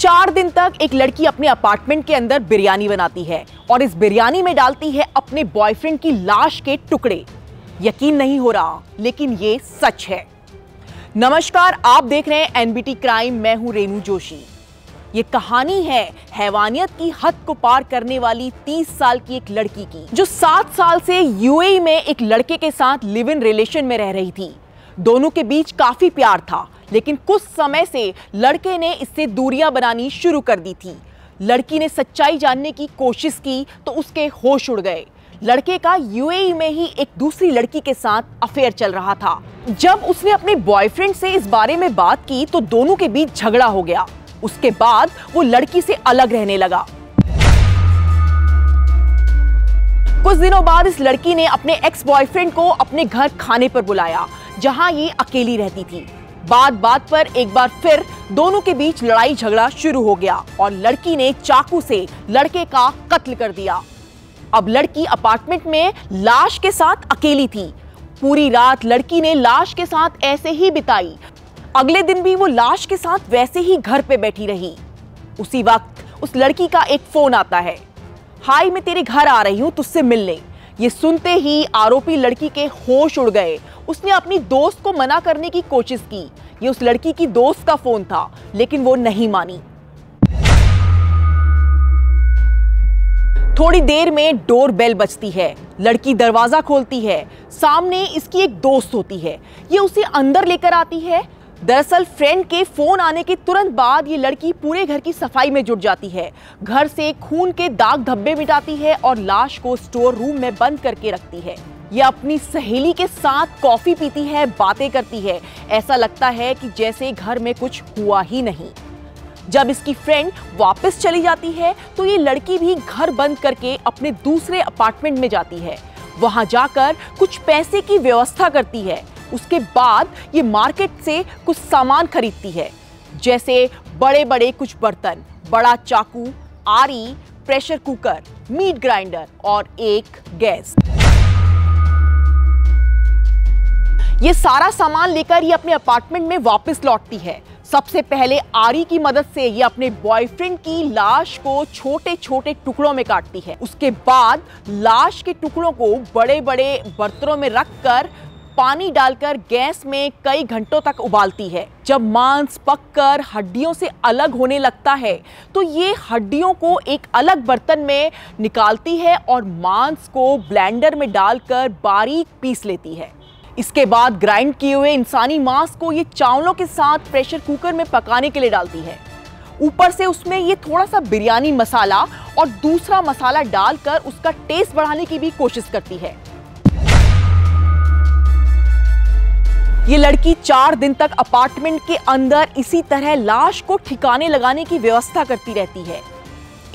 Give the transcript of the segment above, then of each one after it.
4 दिन तक एक लड़की अपने अपार्टमेंट के अंदर बिरयानी बनाती है और इस बिरयानी में डालती है अपने बॉयफ्रेंड की लाश के टुकड़े। यकीन नहीं हो रहा, लेकिन ये सच है। नमस्कार, आप देख रहे हैं एनबीटी क्राइम। मैं हूं रेनू जोशी। ये कहानी है हैवानियत की हद को पार करने वाली 30 साल की एक लड़की की, जो 7 साल से यूएई में एक लड़के के साथ लिव इन रिलेशन में रह रही थी। दोनों के बीच काफी प्यार था, लेकिन कुछ समय से लड़के ने इससे दूरियां बनानी शुरू कर दी थी। लड़की ने सच्चाई जानने की कोशिश की तो उसके होश उड़ गए। लड़के का यूएई में ही एक दूसरी लड़की के साथ अफेयर चल रहा था। जब उसने अपने बॉयफ्रेंड से इस बारे में बात की तो दोनों के बीच झगड़ा हो गया। उसके बाद वो लड़की से अलग रहने लगा। कुछ दिनों बाद इस लड़की ने अपने एक्स बॉयफ्रेंड को अपने घर खाने पर बुलाया, जहां ये अकेली रहती थी। बात पर एक बार फिर दोनों के बीच लड़ाई झगड़ा शुरू हो गया और लड़की ने चाकू से लड़के का कत्ल कर दिया। अब लड़की अपार्टमेंट में लाश के साथ अकेली थी। पूरी रात लड़की ने लाश के साथ ऐसे ही बिताई। अगले दिन भी वो लाश के साथ वैसे ही घर पे बैठी रही। उसी वक्त उस लड़की का एक फोन आता है। हाय, मैं तेरे घर आ रही हूं तुझसे मिलने। ये सुनते ही आरोपी लड़की के होश उड़ गए। उसने अपनी दोस्त को मना करने की कोशिश की। ये उस लड़की की दोस्त का फोन था, लेकिन वो नहीं मानी। थोड़ी देर में डोर बेल बजती है। लड़की दरवाजा खोलती है। सामने इसकी एक दोस्त होती है। ये उसे अंदर लेकर आती है। दरअसल फ्रेंड के फोन आने के तुरंत बाद ये लड़की पूरे घर की सफाई में जुट जाती है। घर से खून के दाग धब्बे मिटाती है और लाश को स्टोर रूम में बंद करके रखती है। ये अपनी सहेली के साथ कॉफी पीती है, बातें करती है। ऐसा लगता है कि जैसे घर में कुछ हुआ ही नहीं। जब इसकी फ्रेंड वापस चली जाती है तो ये लड़की भी घर बंद करके अपने दूसरे अपार्टमेंट में जाती है। वहां जाकर कुछ पैसे की व्यवस्था करती है। उसके बाद ये मार्केट से कुछ सामान खरीदती है, जैसे बड़े कुछ बर्तन, बड़ा चाकू, आरी, प्रेशर कुकर, मीट ग्राइंडर और एक गैस। ये सारा सामान लेकर ये अपने अपार्टमेंट में वापस लौटती है। सबसे पहले आरी की मदद से ये अपने बॉयफ्रेंड की लाश को छोटे छोटे टुकड़ों में काटती है। उसके बाद लाश के टुकड़ों को बड़े बर्तनों में रखकर पानी डालकर गैस में कई घंटों तक उबालती है। जब मांस पककर हड्डियों से अलग होने लगता है तो ये हड्डियों को एक अलग बर्तन में निकालती है और मांस को ब्लेंडर में डालकर बारीक पीस लेती है। इसके बाद ग्राइंड किए हुए इंसानी मांस को ये चावलों के साथ प्रेशर कुकर में पकाने के लिए डालती है। ऊपर से उसमें ये थोड़ा सा बिरयानी मसाला और दूसरा मसाला डालकर उसका टेस्ट बढ़ाने की भी कोशिश करती है। ये लड़की 4 दिन तक अपार्टमेंट के अंदर इसी तरह लाश को ठिकाने लगाने की व्यवस्था करती रहती है।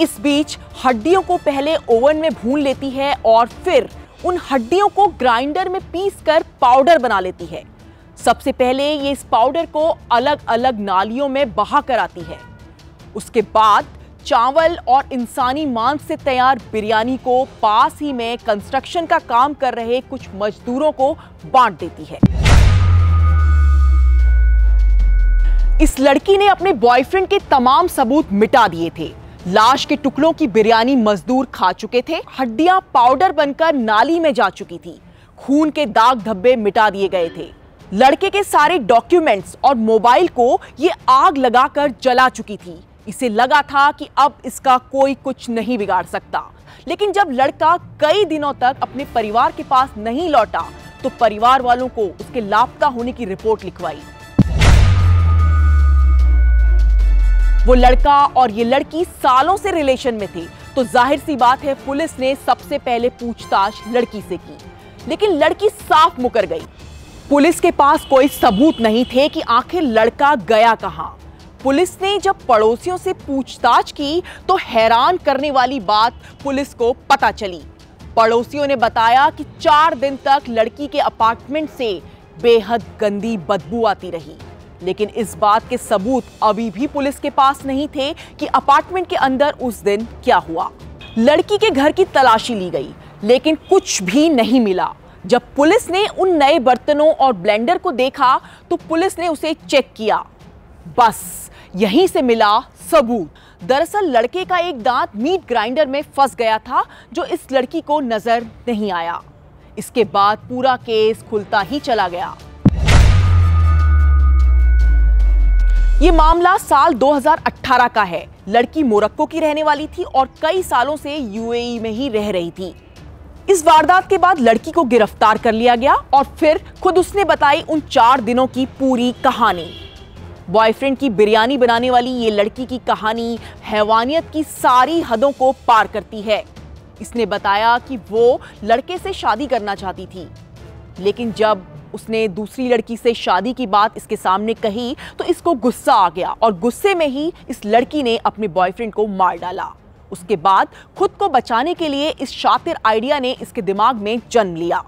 इस बीच हड्डियों को पहले ओवन में भून लेती है और फिर उन हड्डियों को ग्राइंडर में पीसकर पाउडर बना लेती है। सबसे पहले ये इस पाउडर को अलग अलग नालियों में बहा कर आती है। उसके बाद चावल और इंसानी मांस से तैयार बिरयानी को पास ही में कंस्ट्रक्शन का काम कर रहे कुछ मजदूरों को बांट देती है। इस लड़की ने अपने बॉयफ्रेंड के तमाम सबूत मिटा दिए थे। लाश के टुकड़ों की बिरयानी मजदूर खा चुके थे। हड्डियां पाउडर बनकर नाली में जा चुकी थी। खून के दाग धब्बे मिटा दिए गए थे। लड़के के सारे डॉक्यूमेंट्स और मोबाइल को ये आग लगाकर जला चुकी थी। इसे लगा था कि अब इसका कोई कुछ नहीं बिगाड़ सकता। लेकिन जब लड़का कई दिनों तक अपने परिवार के पास नहीं लौटा तो परिवार वालों को उसके लापता होने की रिपोर्ट लिखवाई। वो लड़का और ये लड़की सालों से रिलेशन में थे, तो जाहिर सी बात है पुलिस ने सबसे पहले पूछताछ लड़की से की। लेकिन लड़की साफ मुकर गई। पुलिस के पास कोई सबूत नहीं थे कि आखिर लड़का गया कहां। पुलिस ने जब पड़ोसियों से पूछताछ की तो हैरान करने वाली बात पुलिस को पता चली। पड़ोसियों ने बताया कि 4 दिन तक लड़की के अपार्टमेंट से बेहद गंदी बदबू आती रही। लेकिन इस बात के सबूत अभी भी पुलिस के पास नहीं थे कि अपार्टमेंट के अंदर उस दिन क्या हुआ। लड़की के घर की तलाशी ली गई, लेकिन कुछ भी नहीं मिला। जब पुलिस ने उन नए बर्तनों और ब्लेंडर को देखा तो पुलिस ने उसे चेक किया। बस यहीं से मिला सबूत। दरअसल लड़के का एक दांत मीट ग्राइंडर में फंस गया था, जो इस लड़की को नजर नहीं आया। इसके बाद पूरा केस खुलता ही चला गया। ये मामला साल 2018 का है। लड़की मोरक्को की रहने वाली थी और कई सालों से यूएई में ही रह रही थी। इस वारदात के बाद लड़की को गिरफ्तार कर लिया गया और फिर खुद उसने बताई उन 4 दिनों की पूरी कहानी। बॉयफ्रेंड की बिरयानी बनाने वाली ये लड़की की कहानी हैवानियत की सारी हदों को पार करती है। इसने बताया कि वो लड़के से शादी करना चाहती थी, लेकिन जब उसने दूसरी लड़की से शादी की बात इसके सामने कही तो इसको गुस्सा आ गया और गुस्से में ही इस लड़की ने अपने बॉयफ्रेंड को मार डाला। उसके बाद खुद को बचाने के लिए इस शातिर आइडिया ने इसके दिमाग में जन्म लिया।